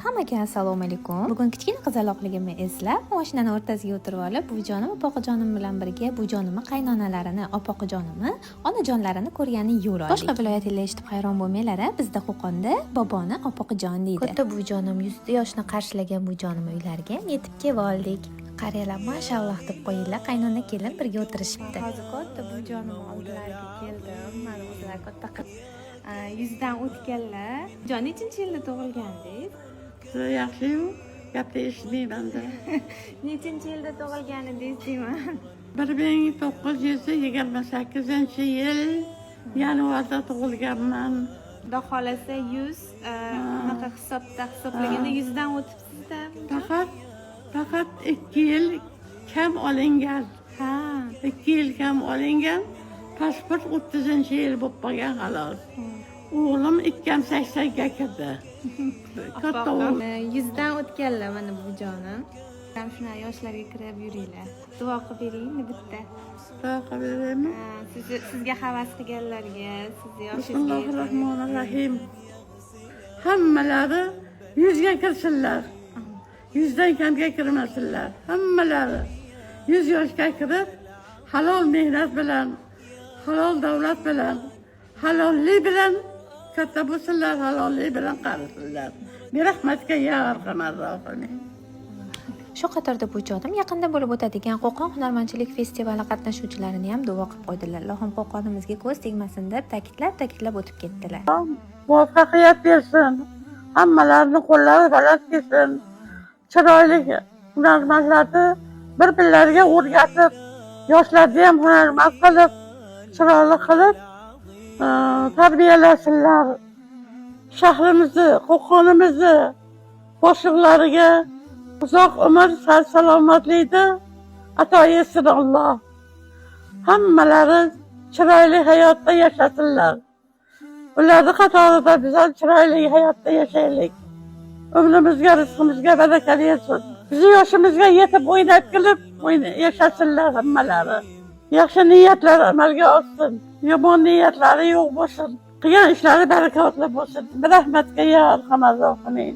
Hammaga assalomu alaykum. Bugun kichkina qizaloqligimni eslab, mashinani o'rtasiga o'tirib olib, buvijonim, opaqijonim bilan birga buvijonimni qaynonalarini, opaqijonimni, onajonlarini ko'rganni yo'l oldik. Boshqa viloyatlarda eshitib hayron bo'lmanglar, bizda Qo'qonda boboni opaqijon deydi. Katta buvijonim 100 yoshni qarshilagan buvijonim uylariga yetib kelib oldik. Qariyalar mashalloh deb qo'yinglar, qaynona kelin birga o'tirishibdi. Hozir katta buvijonim oldilariga keldim. Mana o'zlar katta 100 dan o'tganlar. Jon nechinchi yilda tug'ilgandingiz? Yaxshi-yu, gapni eshitmayman-da. Nechinchi yilda tug'ilganingiz deyman. 1928-yil yanvarda tug'ilganman. Xudo xolasa 100 unaqa hisoblaganda 100 dan o'tibsiz-da. Faqat 2 yil kam olingan. 2 yil kam olingan. Pasport 30-yil bo'lib qolgan xolos. O'g'lim 80 ga kirdi. Katta o'g'lim 100 dan o'tganlar mana bu jonim. Ham shuna yoshlarga kirib yuringlar. Duo qilib beringmi bitta? Duo qilib beraymi? Sizga havas qilganlarga, sizni yoshingizga. Bismillahirrohmanirrohim. Hammalari 100 ga kirsinlar. 100 dan kamga kirmasinlar. Hammalari 100 yoshga kirib, halol mehnat bilan, halol davlat bilan, halollik bilan katta bo'lsinlar, halollik bilan qarisinlar. Rahmatga ya arhamar rohimin. Shu qatorda bu jonim yaqinda bo'lib o'tadigan Qo'qon hunarmandchilik festivali qatnashuvchilarini ham duo qilib qo'ydilar. Allohim Qo'qonimizga ko'z tegmasin deb ta'kidlab o'tib ketdilar. Muvaffaqiyat bersin. Hammalarning qo'llari baland kelsin. Chiroyli hunarmandlarni bir-birlariga o'rgatib, yoshlarni ham hunarmand qilib, chiroyli qilib tarbiyalasinlar. Shahrimizni, Qo'qonimizni boshliqlariga uzoq umr, salomatlikni ato etsin Alloh. Hammalari chiroyli hayotda yashasınlar. Ularning qatorida biz ham chiroyli hayotda yashaylik. Umrimizga, rizqimizga baraka bersin. Bizni yoshimizga yetib o'ynab kulib yashasınlar hammalari. Yaxshi niyatlar amalga oshsin. Yomon niyatlari yo'q bo'lsin. Qilgan ishlari barakotli bo'lsin. Rahmatga ya arhamar rohimin.